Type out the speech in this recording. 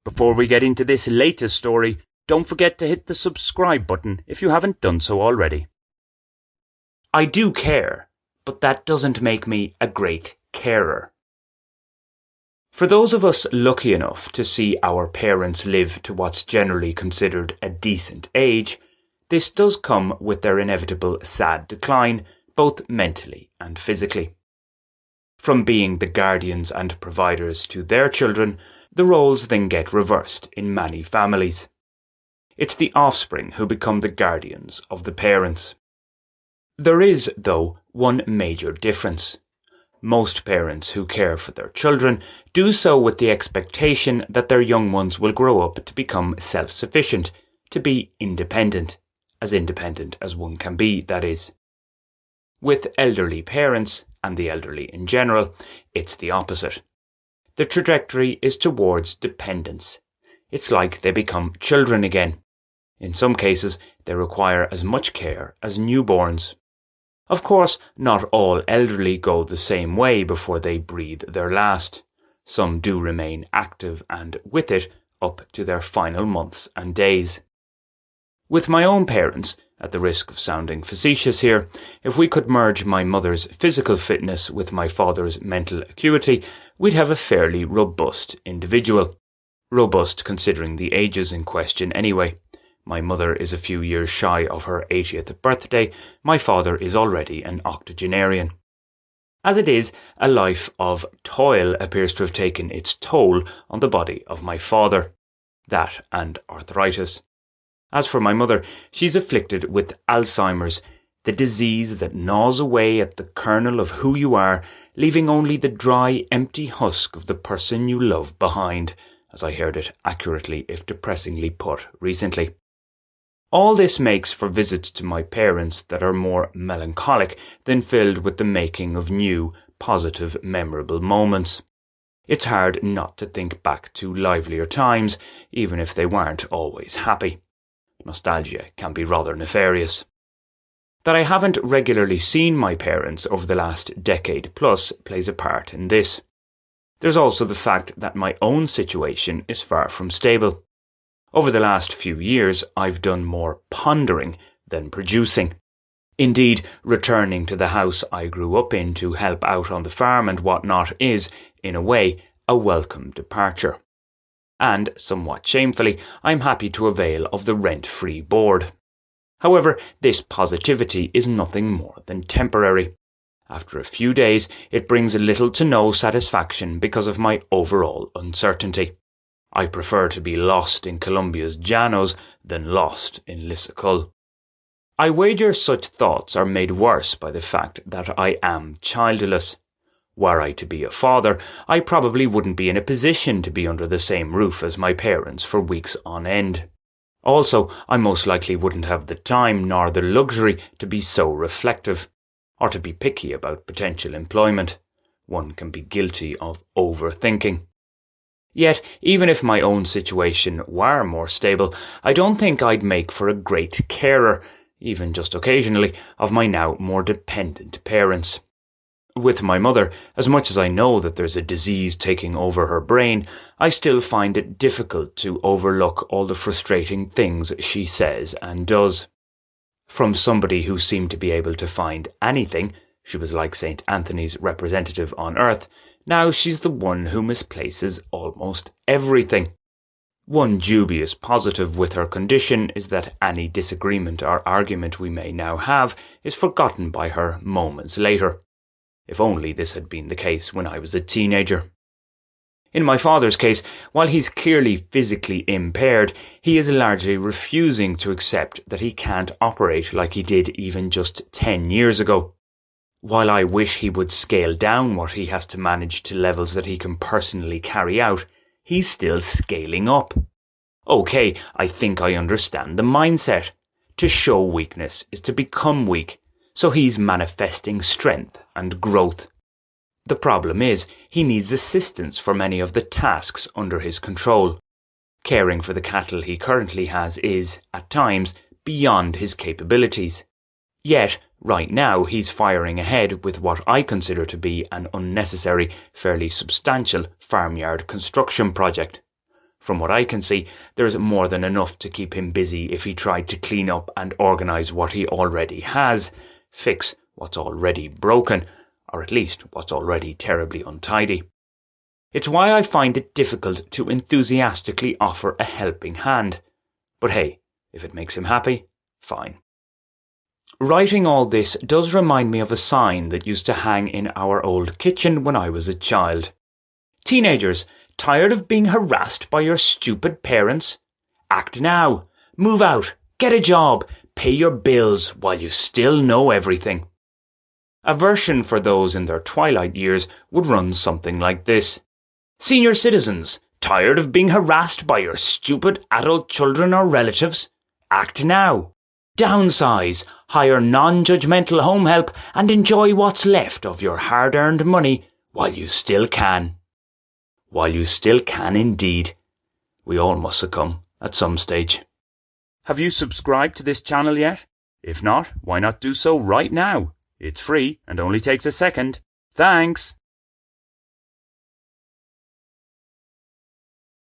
Before we get into this latest story, don't forget to hit the subscribe button if you haven't done so already. I do care, but that doesn't make me a great carer. For those of us lucky enough to see our parents live to what's generally considered a decent age, this does come with their inevitable sad decline, both mentally and physically. From being the guardians and providers to their children, the roles then get reversed in many families. It's the offspring who become the guardians of the parents. There is, though, one major difference. Most parents who care for their children do so with the expectation that their young ones will grow up to become self-sufficient, to be independent as one can be, that is. With elderly parents, and the elderly in general, it's the opposite. The trajectory is towards dependence. It's like they become children again. In some cases, they require as much care as newborns. Of course, not all elderly go the same way before they breathe their last. Some do remain active and with it up to their final months and days. With my own parents, at the risk of sounding facetious here, if we could merge my mother's physical fitness with my father's mental acuity, we'd have a fairly robust individual. Robust considering the ages in question anyway. My mother is a few years shy of her 80th birthday, my father is already an octogenarian. As it is, a life of toil appears to have taken its toll on the body of my father. That and arthritis. As for my mother, she's afflicted with Alzheimer's, the disease that gnaws away at the kernel of who you are, leaving only the dry, empty husk of the person you love behind, as I heard it accurately if depressingly put recently. All this makes for visits to my parents that are more melancholic than filled with the making of new, positive, memorable moments. It's hard not to think back to livelier times, even if they weren't always happy. Nostalgia can be rather nefarious. That I haven't regularly seen my parents over the last decade plus plays a part in this. There's also the fact that my own situation is far from stable. Over the last few years, I've done more pondering than producing. Indeed, returning to the house I grew up in to help out on the farm and whatnot is, in a way, a welcome departure. And, somewhat shamefully, I'm happy to avail of the rent-free board. However, this positivity is nothing more than temporary. After a few days, it brings little to no satisfaction because of my overall uncertainty. I prefer to be lost in Colombia's llanos than lost in Lissacull. I wager such thoughts are made worse by the fact that I am childless. Were I to be a father, I probably wouldn't be in a position to be under the same roof as my parents for weeks on end. Also, I most likely wouldn't have the time nor the luxury to be so reflective, or to be picky about potential employment. One can be guilty of overthinking. Yet, even if my own situation were more stable, I don't think I'd make for a great carer, even just occasionally, of my now more dependent parents. With my mother, as much as I know that there's a disease taking over her brain, I still find it difficult to overlook all the frustrating things she says and does. From somebody who seemed to be able to find anything, she was like St. Anthony's representative on earth, now she's the one who misplaces almost everything. One dubious positive with her condition is that any disagreement or argument we may now have is forgotten by her moments later. If only this had been the case when I was a teenager. In my father's case, while he's clearly physically impaired, he is largely refusing to accept that he can't operate like he did even just 10 years ago. While I wish he would scale down what he has to manage to levels that he can personally carry out, he's still scaling up. Okay, I think I understand the mindset. To show weakness is to become weak, so he's manifesting strength and growth. The problem is, he needs assistance for many of the tasks under his control. Caring for the cattle he currently has is, at times, beyond his capabilities. Yet, right now, he's firing ahead with what I consider to be an unnecessary, fairly substantial farmyard construction project. From what I can see, there's more than enough to keep him busy if he tried to clean up and organise what he already has, fix what's already broken, or at least what's already terribly untidy. It's why I find it difficult to enthusiastically offer a helping hand. But hey, if it makes him happy, fine. Writing all this does remind me of a sign that used to hang in our old kitchen when I was a child. Teenagers, tired of being harassed by your stupid parents? Act now. Move out. Get a job. Pay your bills while you still know everything. A version for those in their twilight years would run something like this. Senior citizens, tired of being harassed by your stupid adult children or relatives? Act now. Downsize, hire non-judgmental home help, and enjoy what's left of your hard-earned money while you still can. While you still can indeed. We all must succumb at some stage. Have you subscribed to this channel yet? If not, why not do so right now? It's free and only takes a second. Thanks!